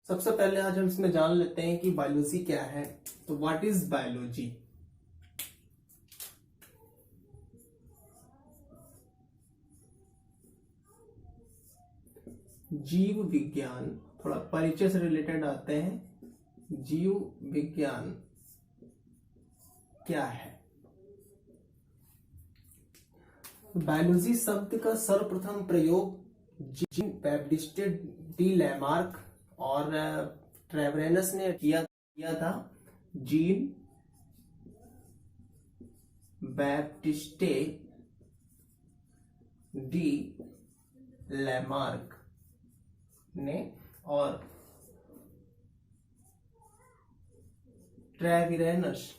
सबसे पहले आज हम इसमें जान लेते हैं कि बायोलॉजी क्या है। तो व्हाट इज बायोलॉजी? जीव विज्ञान, थोड़ा परिचय से रिलेटेड आते हैं। जीव विज्ञान क्या है? बायोलॉजी शब्द का सर्वप्रथम प्रयोग जीन बैप्टिस्ट डी लैमार्क और ट्रेवरेनस ने किया था। जीन बैप्टिस्टे डी लैमार्क ने और ट्रेविरेनस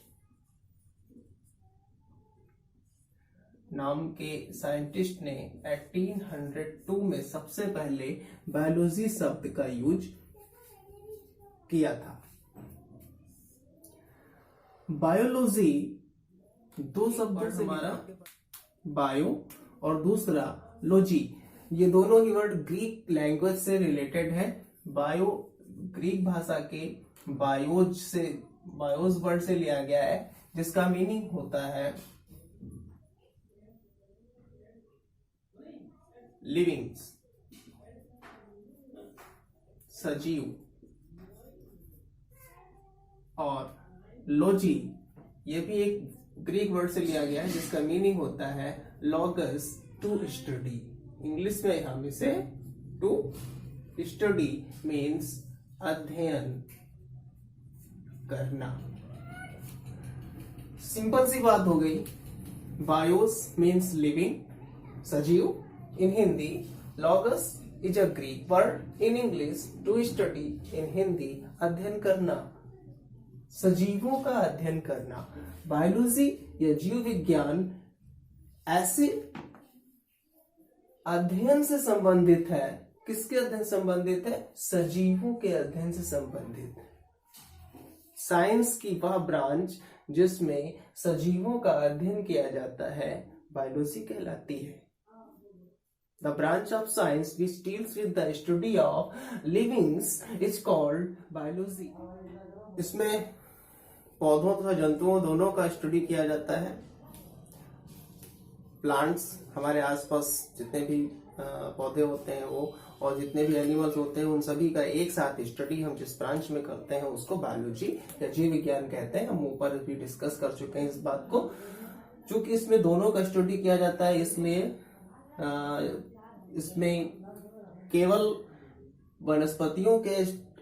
नाम के साइंटिस्ट ने 1802 में सबसे पहले बायोलॉजी शब्द का यूज किया था। बायोलॉजी दो शब्दों से हमारा बायो और दूसरा लॉजी, ये दोनों ही वर्ड ग्रीक लैंग्वेज से रिलेटेड है। बायो ग्रीक भाषा के बायोज वर्ड से लिया गया है, जिसका मीनिंग होता है लिविंग्स, सजीव। और लॉजी ये भी एक ग्रीक वर्ड से लिया गया है, जिसका मीनिंग होता है लॉगस, टू स्टडी। इंग्लिश में हम इसे टू स्टडी मीन्स अध्ययन करना। सिंपल सी बात हो गई। बायोस मीन्स लिविंग, सजीव in Hindi, logos is a Greek word. In English, to study. In Hindi, अध्ययन करना, सजीवों का अध्ययन करना। बायोलॉजी या जीव विज्ञान ऐसे अध्ययन से संबंधित है। किसके अध्ययन से संबंधित है? सजीवों के अध्ययन से संबंधित। साइंस की वह ब्रांच जिसमें सजीवों का अध्ययन किया जाता है, बायोलॉजी कहलाती है। The branch of science which deals with the study of livings is called biology. इसमें पौधों तथा जंतुओं दोनों का स्टडी किया जाता है। प्लांट्स, हमारे आसपास जितने भी पौधे होते हैं वो, और जितने भी एनिमल्स होते हैं, उन सभी का एक साथ स्टडी हम जिस ब्रांच में करते हैं उसको बायोलॉजी या जीव विज्ञान कहते हैं। हम ऊपर भी डिस्कस कर चुके हैं इस बात को। चूंकि इसमें दोनों का स्टडी किया जाता है, इसलिए इसमें केवल वनस्पतियों के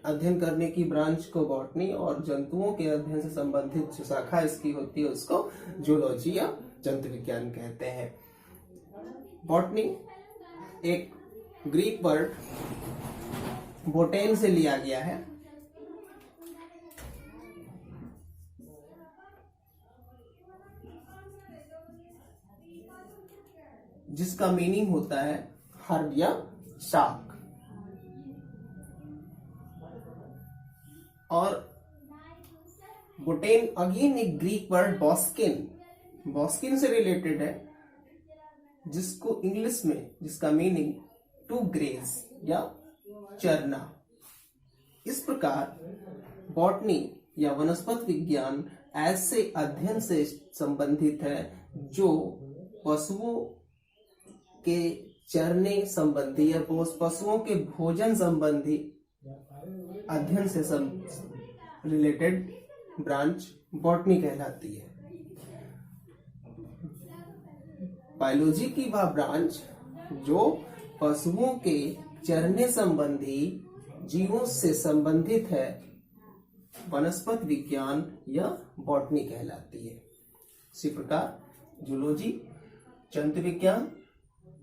अध्ययन करने की ब्रांच को बॉटनी और जंतुओं के अध्ययन से संबंधित जो शाखा इसकी होती है उसको जूलॉजी या जंतु विज्ञान कहते हैं। बॉटनी एक ग्रीक वर्ड बोटेन से लिया गया है, जिसका मीनिंग होता है हर्ब या शाक। और बोटेन अगेन एक ग्रीक वर्ड बॉस्किन से रिलेटेड है, जिसको इंग्लिश में जिसका मीनिंग टू ग्रेज या चरना। इस प्रकार बॉटनी या वनस्पति विज्ञान ऐसे अध्ययन से संबंधित है जो पशुओं के चरने संबंधी या पशुओं के भोजन संबंधी अध्ययन से रिलेटेड ब्रांच बॉटनी कहलाती है। बायोलॉजी की वह ब्रांच जो पशुओं के चरने संबंधी जीवों से संबंधित है, वनस्पति विज्ञान या बॉटनी कहलाती है। इसी प्रकार जूलॉजी, जंतु विज्ञान।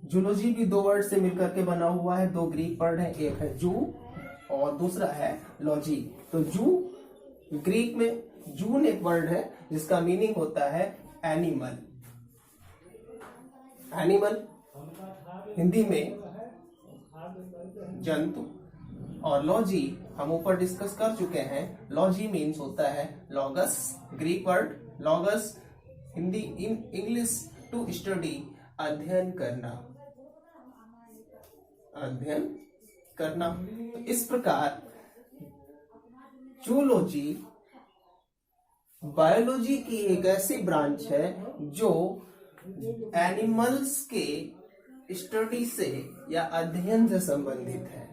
जूलॉजी भी दो वर्ड से मिलकर के बना हुआ है, दो ग्रीक वर्ड है, एक है जू और दूसरा है लॉजी। तो जू ग्रीक में जून एक वर्ड है जिसका मीनिंग होता है एनिमल। हिंदी में जंतु। और लॉजी हम ऊपर डिस्कस कर चुके हैं। लॉजी मीन्स होता है logos, Greek word logos, Hindi in English to study, अध्ययन करना। अध्ययन करना। इस प्रकार जूलॉजी बायोलॉजी की एक ऐसी ब्रांच है जो एनिमल्स के स्टडी से या अध्ययन से संबंधित है।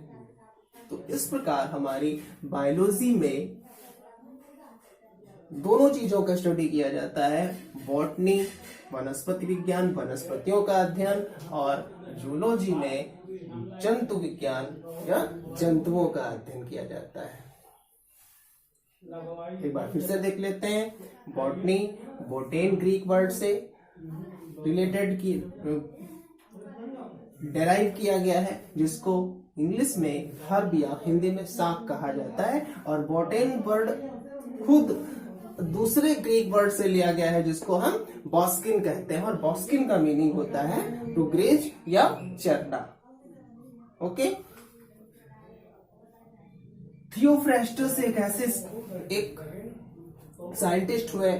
तो इस प्रकार हमारी बायोलॉजी में दोनों चीजों का स्टडी किया जाता है, बॉटनी वनस्पति विज्ञान वनस्पतियों का अध्ययन, और जूलॉजी में जंतु विज्ञान या जंतुओं का अध्ययन किया जाता है। एक बार फिर से देख लेते हैं। बॉटनी बोटेन ग्रीक वर्ड से रिलेटेड की डेराइव किया गया है, जिसको इंग्लिश में हर्ब या हिंदी में शाक कहा जाता है, और बोटेन वर्ड खुद दूसरे ग्रीक वर्ड से लिया गया है जिसको हम बॉस्किन कहते हैं, और बॉस्किन का मीनिंग होता है टू ग्रेज या चरना। ओके। थियोफ्रेस्टस एक साइंटिस्ट हुए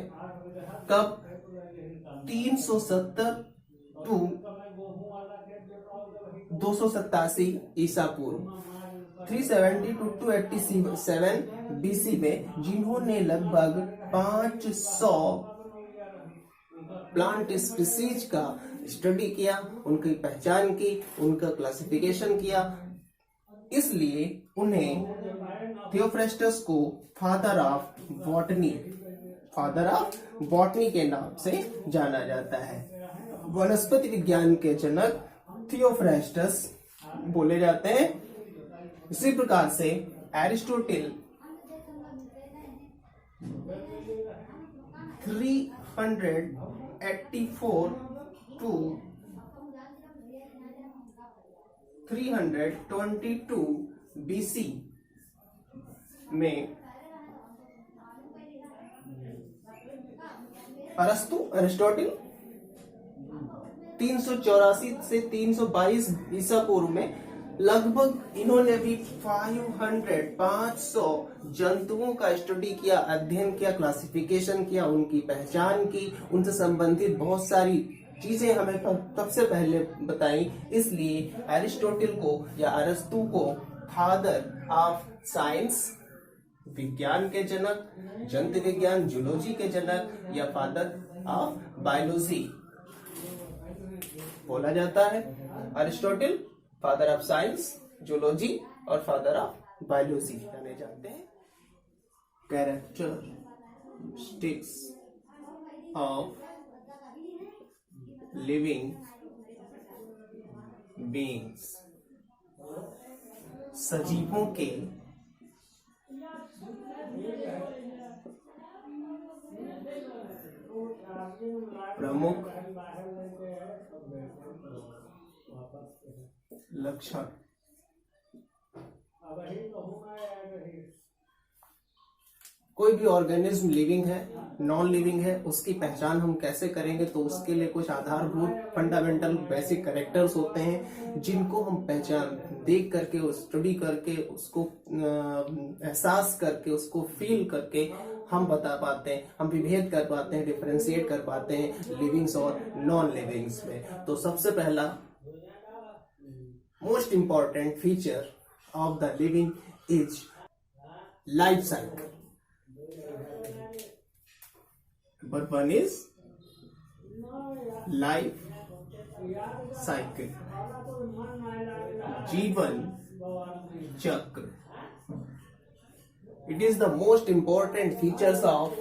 कब 370 टू 287 ईसा पूर्व, 370 टू 287 BC में, जिन्होंने लगभग 500 प्लांट स्पीसीज का स्टडी किया, उनकी पहचान की, उनका क्लासिफिकेशन किया। इसलिए उन्हें थियोफ्रेस्टस को फादर ऑफ बॉटनी के नाम से जाना जाता है। वनस्पति विज्ञान के जनक थियोफ्रेस्टस बोले जाते हैं। इसी प्रकार से एरिस्टोटल 384 टू 322 BC में अरिस्टोटल 384 से 322 ईसा पूर्व में लगभग इन्होंने भी 500 जंतुओं का स्टडी किया, अध्ययन किया, क्लासिफिकेशन किया, उनकी पहचान की, उनसे संबंधित बहुत सारी चीजें हमें सबसे पहले बताई। इसलिए एरिस्टोटल को या अरस्तु को फादर ऑफ साइंस, विज्ञान के जनक, जंतु विज्ञान जूलॉजी के जनक, या फादर ऑफ बायोलॉजी बोला जाता है। Aristotle father of science, zoology और फादर ऑफ बायोलॉजी जाने जाते हैं। कैरेक्टरिस्टिक्स ऑफ लिविंग बीइंग्स, सजीवों के प्रमुख लक्षण। कोई भी ऑर्गेनिज्म लिविंग है, नॉन लिविंग है, उसकी पहचान हम कैसे करेंगे? तो उसके लिए कुछ आधारभूत फंडामेंटल बेसिक कैरेक्टर्स होते हैं, जिनको हम पहचान देख करके, स्टडी करके, उसको एहसास करके, उसको फील करके हम बता पाते हैं, हम विभेद कर पाते हैं, डिफरेंशिएट कर पाते हैं लिविंग्स और नॉन लिविंग्स में। तो सबसे पहला most important feature of the living is life cycle. But one is life cycle, जीवन चक्र. It is the most important features of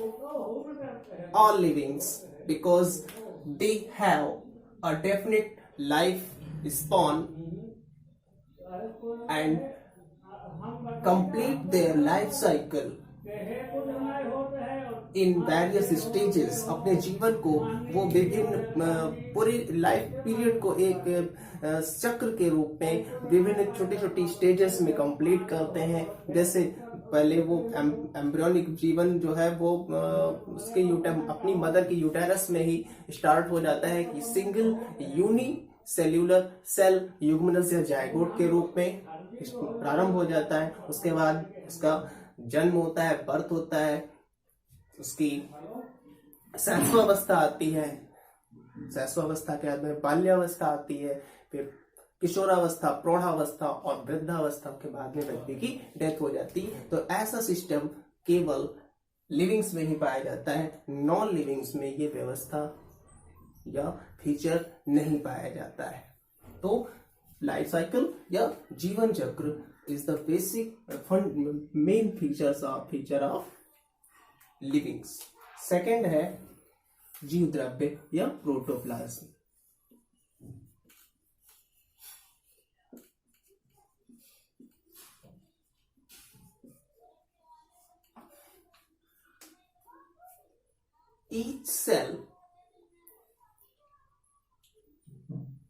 all livings because they have a definite life span and complete their life cycle in various stages. अपने जीवन को वो विभिन्न पूरी life period को एक चक्र के रूप में विभिन्न छोटी छोटी स्टेजेस में कंप्लीट करते हैं। जैसे पहले वो एम्ब्रियोनिक जीवन जो है वो उसके अपनी मदर की यूटेरस में ही स्टार्ट हो जाता है कि सिंगल यूनी सेल्यूलर सेल युग्मनज या जायगोट के रूप में प्रारंभ हो जाता है। उसके बाद उसका जन्म होता है, बर्थ होता है, उसकी शैशवावस्था आती है, शैशवावस्था के बाद में बाल्यावस्था आती है, फिर किशोरावस्था, प्रौढ़ावस्था और वृद्धावस्था के बाद में व्यक्ति की डेथ हो जाती है। तो ऐसा सिस्टम केवल लिविंग्स में ही पाया जाता है, नॉन लिविंग्स में ये व्यवस्था या फीचर नहीं पाया जाता है। तो लाइफ साइकिल या जीवन चक्र is the basic main feature of livings. Second है जीव द्रव्य या protoplasm. Each cell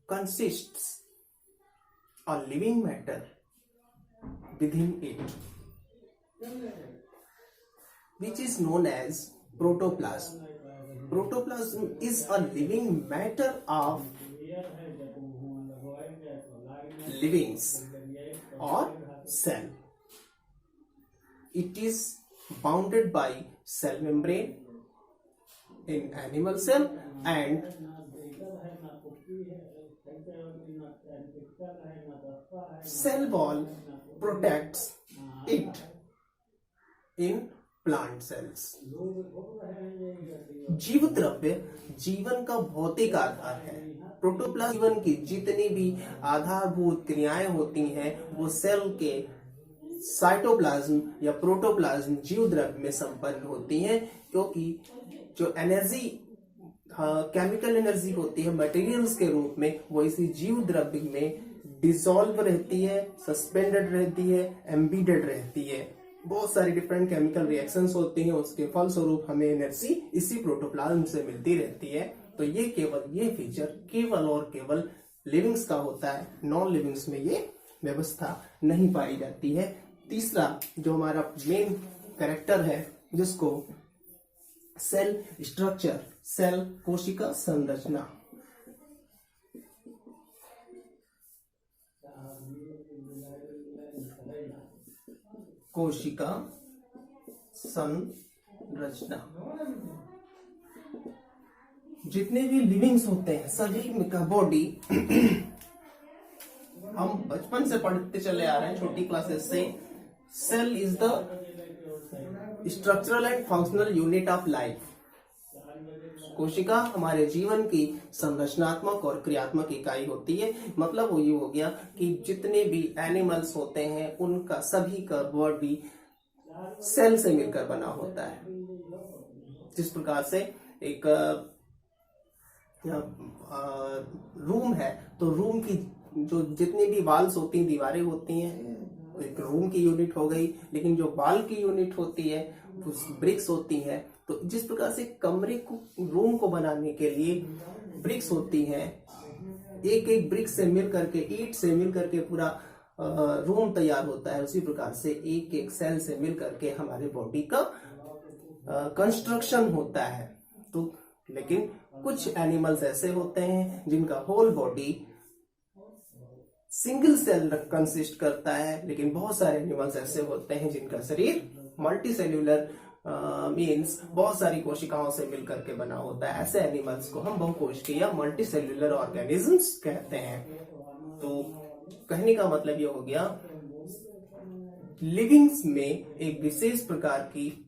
consists of living matter within it, which is known as protoplasm. Protoplasm is a living matter of livings or cell. It is bounded by cell membrane in animal cell and cell wall protects it in plant cells. जीव द्रव्य जीवन का भौतिक आधार है। Protoplasm जीवन की जितनी भी आधारभूत क्रियाएं होती हैं वो सेल के साइटोप्लाज्म या प्रोटोप्लाज्म जीव द्रव्य में संपन्न होती हैं, क्योंकि जो एनर्जी केमिकल एनर्जी होती है मटेरियल्स के रूप में वो इसी जीव द्रव्य में डिसॉल्व रहती है, सस्पेंडेड रहती है, एम्बीडेड रहती है। बहुत सारी डिफरेंट केमिकल रिएक्शंस होती हैं, उसके फलस्वरूप हमें एनर्जी इसी प्रोटोप्लाज्म से मिलती रहती है। तो ये फीचर केवल और केवल लिविंग्स का होता है, नॉन लिविंग्स में ये व्यवस्था नहीं पाई जाती है। तीसरा जो हमारा मेन कैरेक्टर है जिसको सेल स्ट्रक्चर, सेल कोशिका संरचना, कोशिका संरचना, जितने भी लिविंग्स होते हैं सभी का बॉडी हम बचपन से पढ़ते चले आ रहे हैं, छोटी क्लासेस से। Cell is the structural and functional unit of life. कोशिका हमारे जीवन की संरचनात्मक और क्रियात्मक इकाई होती है। मतलब वो ये हो गया कि जितने भी एनिमल्स होते हैं उनका सभी का बॉडी सेल से मिलकर बना होता है। जिस प्रकार से एक रूम है तो रूम की जो जितनी भी वॉल्स होती हैं, दीवारें होती हैं, एक रूम की यूनिट हो गई। लेकिन जो वॉल की यूनिट होती है उस ब्रिक्स होती है। तो जिस प्रकार से कमरे को, रूम को बनाने के लिए ब्रिक्स होती हैं, एक एक ब्रिक से मिल करके, ईंट से मिल करके पूरा रूम तैयार होता है। उसी प्रकार से एक एक सेल से मिल करके हमारे बॉडी का कंस्ट्रक्शन होता है। तो लेकिन कुछ एनिमल्स ऐसे होते हैं जिनका whole body single cell consist करता है, लेकिन बहुत सारे एनिमल्स ऐसे होते हैं जिनका शरीर मल्टी सेल्यूलर मीन्स बहुत सारी कोशिकाओं से मिलकर के बना होता है। ऐसे एनिमल्स को हम बहुकोशिकीय या मल्टी सेल्यूलर ऑर्गेनिजम्स कहते हैं। तो कहने का मतलब ये हो गया, लिविंग्स में एक विशेष प्रकार की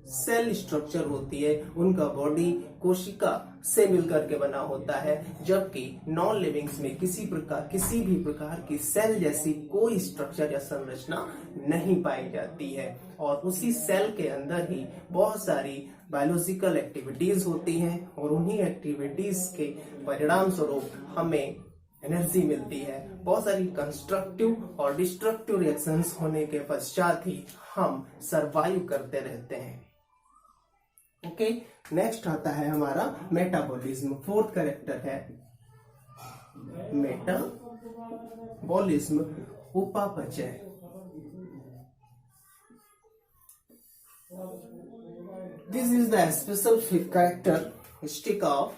सेल स्ट्रक्चर होती है, उनका बॉडी कोशिका से मिलकर के बना होता है, जबकि नॉन लिविंग्स में किसी भी प्रकार की सेल जैसी कोई स्ट्रक्चर या संरचना नहीं पाई जाती है। और उसी सेल के अंदर ही बहुत सारी बायोलॉजिकल एक्टिविटीज होती हैं और उन्हीं एक्टिविटीज के परिणाम स्वरूप हमें एनर्जी मिलती है। बहुत सारी कंस्ट्रक्टिव और डिस्ट्रक्टिव रिएक्शंस होने के पश्चात ही हम सरवाइव करते रहते हैं। ओके, नेक्स्ट आता है हमारा मेटाबॉलिज्म। फोर्थ कैरेक्टर है मेटाबॉलिज्म, उपापचय। This is the special characteristic of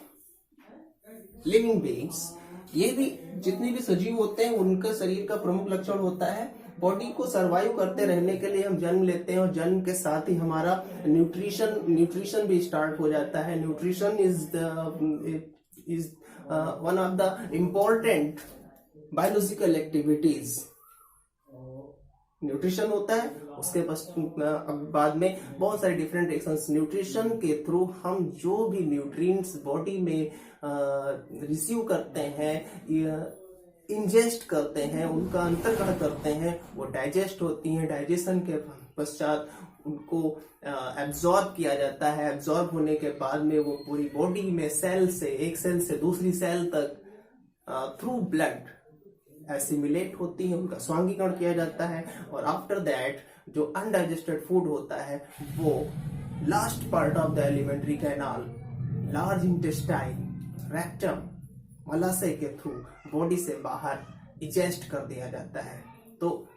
living beings. ये भी जितने भी सजीव होते हैं उनका शरीर का प्रमुख लक्षण होता है बॉडी को सरवाइव करते रहने के लिए हम जन्म लेते हैं और जन्म के साथ ही हमारा न्यूट्रिशन भी स्टार्ट हो जाता है। Nutrition is one of the important biological activities nutrition होता है, उसके बाद में बहुत सारे डिफरेंट रिएक्शंस। न्यूट्रिशन के थ्रू हम जो भी न्यूट्रिएंट्स बॉडी में रिसीव करते हैं, इंजेस्ट करते हैं, उनका अंतर्ग्रहण करते हैं, वो डाइजेस्ट होती हैं। डाइजेशन के पश्चात उनको एब्जॉर्ब किया जाता है। एब्जॉर्ब होने के बाद में वो पूरी बॉडी में सेल से, एक सेल से दूसरी सेल तक थ्रू ब्लड एसिमिलेट होती है, उनका स्वांगीकरण किया जाता है। और आफ्टर दैट जो अनडाइजेस्टेड फूड होता है वो last part of the alimentary canal, large intestine, rectum, मलाशय के थ्रू बॉडी से बाहर इजेस्ट कर दिया जाता है। तो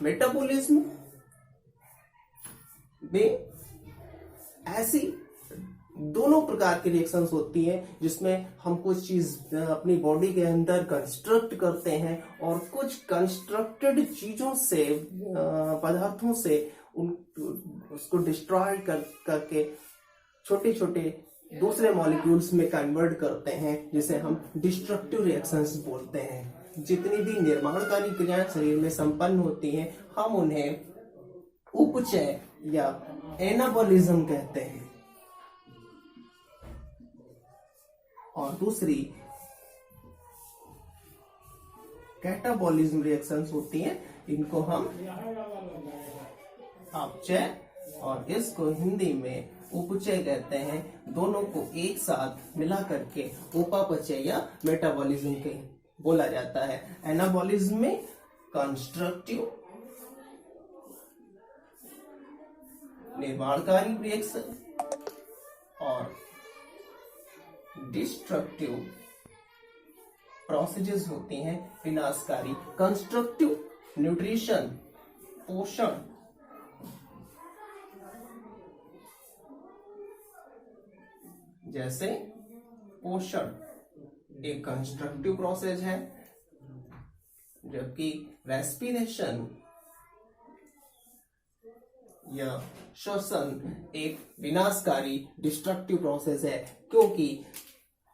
मेटाबॉलिज्म में ऐसी दोनों प्रकार की रिएक्शंस होती हैं, जिसमें हम कुछ चीज अपनी बॉडी के अंदर कंस्ट्रक्ट करते हैं और कुछ कंस्ट्रक्टेड चीजों से, पदार्थों से उसको डिस्ट्रॉय करके छोटे छोटे दूसरे मॉलिक्यूल्स में कन्वर्ट करते हैं, जिसे हम डिस्ट्रक्टिव रिएक्शंस बोलते हैं। जितनी भी निर्माणकारी क्रियाएं शरीर में संपन्न होती हैं, हम उन्हें उपचय या एनाबॉलिज्म कहते हैं। और दूसरी कैटाबॉलिज्म रिएक्शंस होती हैं, इनको हम अपचय और इसको हिंदी में उपचय कहते हैं। दोनों को एक साथ मिला करके उपापचय या मेटाबॉलिज्म के बोला जाता है। एनाबॉलिज्म में कंस्ट्रक्टिव निर्माणकारी रिएक्शन और डिस्ट्रक्टिव प्रोसेसेस होती हैं, विनाशकारी। कंस्ट्रक्टिव न्यूट्रिशन, पोषण, जैसे पोषण एक कंस्ट्रक्टिव प्रोसेस है, जबकि रेस्पिरेशन या श्वसन एक विनाशकारी डिस्ट्रक्टिव प्रोसेस है। क्योंकि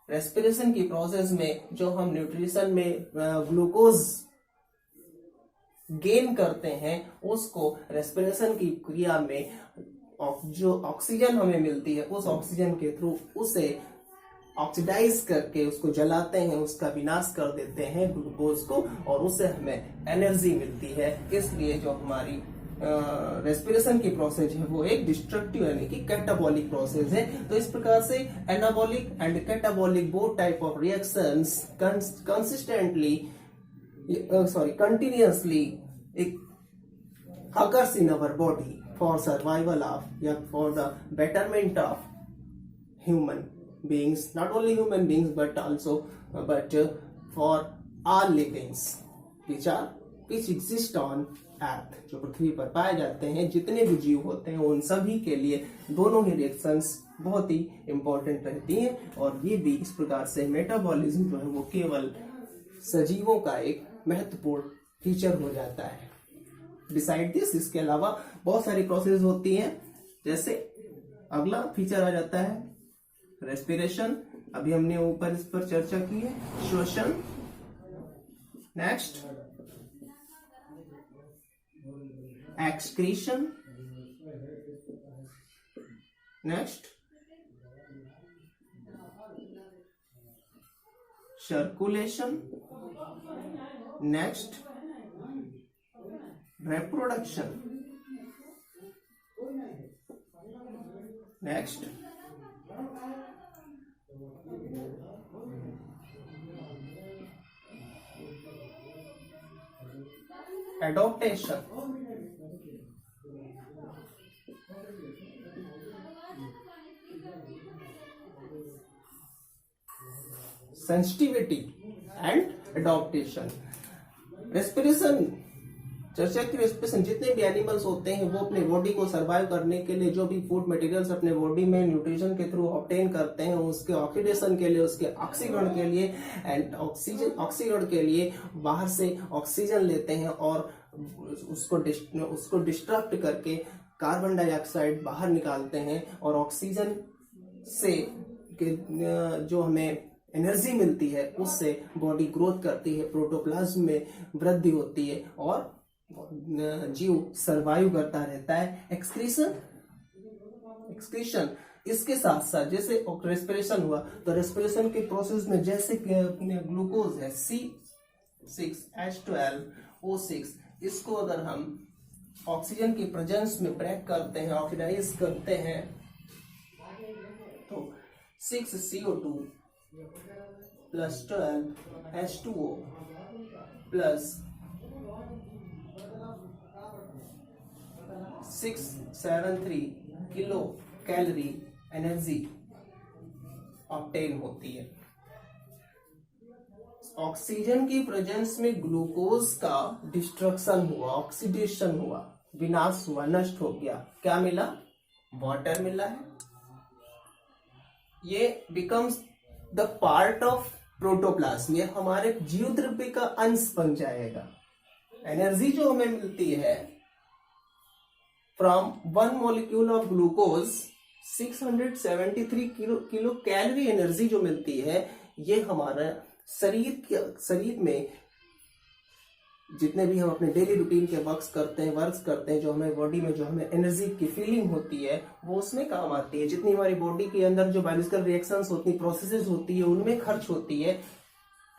रेस्पिरेशन की प्रोसेस में जो हम न्यूट्रिशन में ग्लूकोज गेन करते हैं, उसको रेस्पिरेशन की क्रिया में जो ऑक्सीजन हमें मिलती है, उस ऑक्सीजन के थ्रू उसे ऑक्सीडाइज करके उसको जलाते हैं, उसका विनाश कर देते हैं ग्लूकोज को, और उससे हमें एनर्जी मिलती है। इसलिए जो हमारी रेस्पिरेशन की प्रोसेस है वो एक डिस्ट्रक्टिव यानी कि कैटाबॉलिक प्रोसेस है। तो इस प्रकार से anabolic and catabolic both type of reactions continuously occurs in our body for survival of या for the betterment of human beings, not only human beings but for all livings which exist on earth, जो पृथ्वी पर पाए जाते हैं। जितने भी जीव होते हैं उन सभी के लिए दोनों ही रिएक्शंस बहुत ही इंपॉर्टेंट रहती हैं। और ये भी इस प्रकार से मेटाबॉलिज्म जो है वो केवल सजीवों का एक महत्वपूर्ण फीचर हो जाता है। डिसाइड दिस, इसके अलावा बहुत सारी प्रोसेस होती हैं। जैसे अगला फीचर आ जाता है रेस्पिरेशन, अभी हमने ऊपर इस पर चर्चा की है। श्वसन, next excretion, next circulation, next reproduction, next adaptation, sensitivity and adaptation। Respiration, चर्चा की रेस्पिरेशन, जितने भी एनिमल्स होते हैं वो अपने बॉडी को सरवाइव करने के लिए जो भी फूड मटेरियल्स अपने बॉडी में न्यूट्रिशन के थ्रू ऑब्टेन करते हैं, उसके ऑक्सीडेशन के लिए, उसके ऑक्सीकरण के लिए एंड ऑक्सीकरण के लिए बाहर से ऑक्सीजन लेते हैं और उसको डिस्ट्रक्ट करके कार्बन डाइऑक्साइड बाहर निकालते हैं। और ऑक्सीजन से जो हमें एनर्जी मिलती है उससे बॉडी ग्रोथ करती है, प्रोटोप्लाज्म में वृद्धि होती है और जीव सरवाइव करता रहता है। एक्सक्रीशन, इसके साथ साथ जैसे रेस्पिरेशन हुआ तो रेस्पिरेशन के प्रोसेस में जैसे ग्लूकोज है C6H12O6, इसको अगर हम ऑक्सीजन की प्रेजेंस में ब्रेक करते हैं, ऑक्सीडाइज करते हैं, तो 6CO2 plus 12H2O plus 673 kilo calorie energy obtain होती है। ऑक्सीजन की प्रेजेंस में ग्लूकोज का डिस्ट्रक्शन हुआ, ऑक्सीडेशन हुआ, विनाश हुआ, नष्ट हो गया, क्या मिला? वाटर मिला है। ये becomes the part of protoplasm, ये हमारे जीव द्रव्य का अंश बन जाएगा। एनर्जी जो हमें मिलती है from 1 molecule of glucose, 673 kilo calorie energy जो मिलती है, ये हमारा शरीर में जितने भी हम अपने डेली रूटीन के वर्क्स करते हैं, जो हमें बॉडी में जो हमें एनर्जी की फीलिंग होती है, वो उसमें काम आती है। जितनी हमारी बॉडी के अंदर जो बायोलॉजिकल रिएक्शंस होती है, प्रोसेसेस होती है, उनमें खर्च होती है।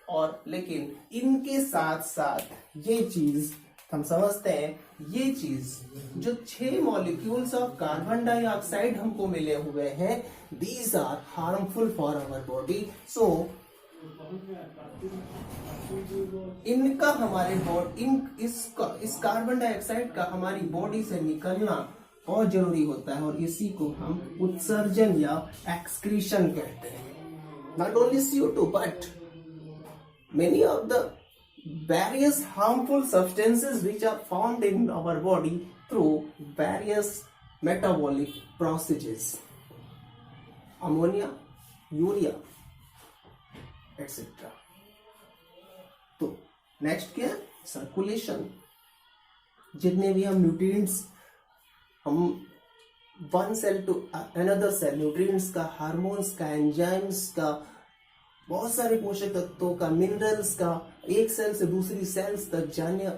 और लेकिन इनके साथ साथ ये चीज हम समझते हैं, ये चीज जो 6 मॉलिक्यूल्स ऑफ कार्बन डाइऑक्साइड हमको मिले हुए हैं, these are harmful for our body. So इनका हमारे बॉडी इस कार्बन डाइऑक्साइड का हमारी बॉडी से निकलना बहुत जरूरी होता है, और इसी को हम उत्सर्जन या एक्सक्रीशन कहते हैं। Not only CO2 but many of the various harmful substances which are formed in our body through various metabolic processes, ammonia, urea, etc. तो नेक्स्ट क्या? सर्कुलेशन। जितने भी हम न्यूट्रिएंट्स हम one cell to another cell, nutrients का, hormones का, enzymes का, बहुत सारे पोषक तत्वों का, मिनरल्स का, एक सेल से दूसरी सेल्स तक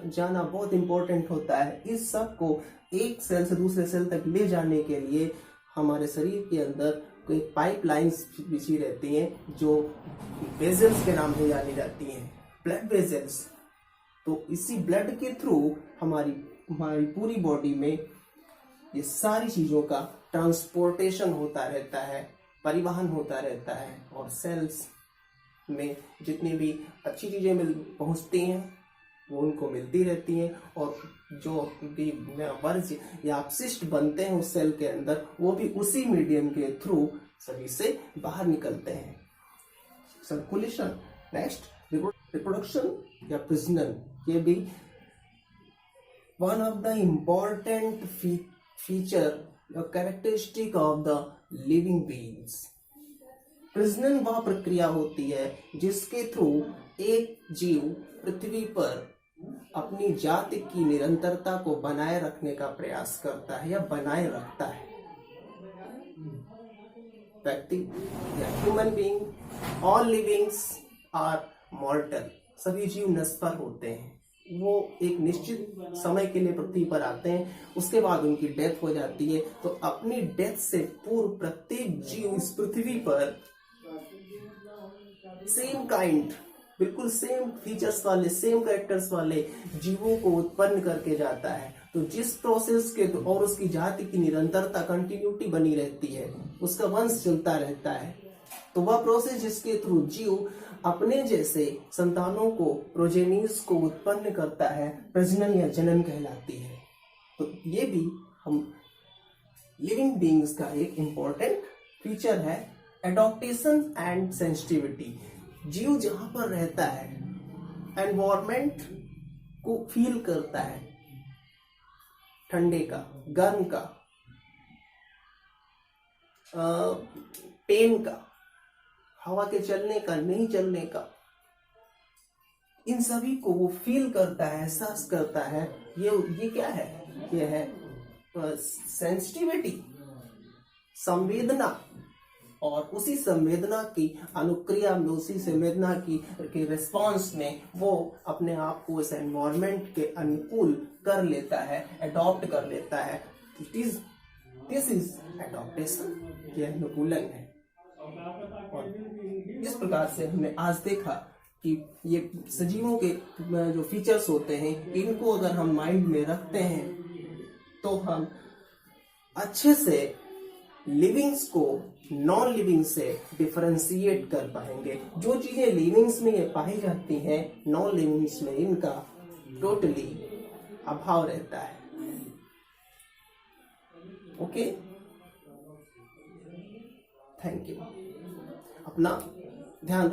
जाना बहुत इंपॉर्टेंट होता है। इस सब को एक सेल से दूसरे सेल तक ले जाने के लिए हमारे शरीर के अंदर कोई पाइपलाइंस बिछी रहती हैं, जो वेजल्स के नाम से जानी जाती हैं, ब्लड वेजल्स। तो इसी ब्लड के थ्रू हमारी पूरी बॉडी में ये सारी चीजों का ट्रांसपोर्टेशन होता रहता है, परिवहन होता रहता है, और सेल्स में जितनी भी अच्छी चीजें पहुंचती हैं वो उनको मिलती रहती हैं, और जो भी वर्ज्य या अपशिष्ट बनते हैं उस सेल के अंदर, वो भी उसी मीडियम के थ्रू शरीर से बाहर निकलते हैं। सर्कुलेशन। नेक्स्ट, रिप्रोडक्शन या प्रजनन। ये भी one of the important feature या characteristic of the living beings. प्रजनन वह प्रक्रिया होती है जिसके थ्रू एक जीव पृथ्वी पर अपनी जाति की निरंतरता को बनाए रखने का प्रयास करता है या बनाए रखता है। व्यक्ति या human being, all livings are mortal. सभी जीव नश्वर होते हैं। वो एक निश्चित समय के लिए पृथ्वी पर आते हैं, उसके बाद उनकी डेथ हो जाती है। तो अपनी डेथ से पूर्व प्रत्येक जीव इस पृथ्वी पर सेम काइंड, बिल्कुल सेम फीचर्स वाले, सेम कैरेक्टर्स वाले जीवों को उत्पन्न करके जाता है। तो जिस प्रोसेस के और उसकी जाति की निरंतरता, कंटिन्यूटी बनी रहती है, उसका वंश चलता रहता है। तो वह प्रोसेस जिसके थ्रू जीव अपने जैसे संतानों को, प्रोजेनीज को उत्पन्न करता है, प्रजनन या जनन कहलाती है। तो ये भी हम लिविंग बीइंग्स का एक इंपॉर्टेंट फीचर है। Adaptation and sensitivity. जीव जहां पर रहता है, एनवायरमेंट को फील करता है, ठंडे का, गर्म का, पेन का, हवा के चलने का, नहीं चलने का, इन सभी को वो फील करता है, एहसास करता है। ये क्या है? ये है सेंसिटिविटी, संवेदना और उसी संवेदना की अनुक्रिया में, उसी संवेदना की रिस्पॉन्स में वो अपने आप को इस एनवायरमेंट के अनुकूल कर लेता है, अडॉप्ट कर लेता है। दिस इज एडॉप्टेशन, यह अनुकूलन है। और इस प्रकार से हमने आज देखा कि ये सजीवों के जो फीचर्स होते हैं, इनको अगर हम माइंड में रखते हैं तो हम अच्छे से लिविंग्स को नॉन लिविंग से डिफरेंशिएट कर पाएंगे। जो चीजें लिविंग्स में ये पाई जाती हैं, नॉन लिविंग्स में इनका टोटली अभाव रहता है। Okay, thank you. अपना ध्यान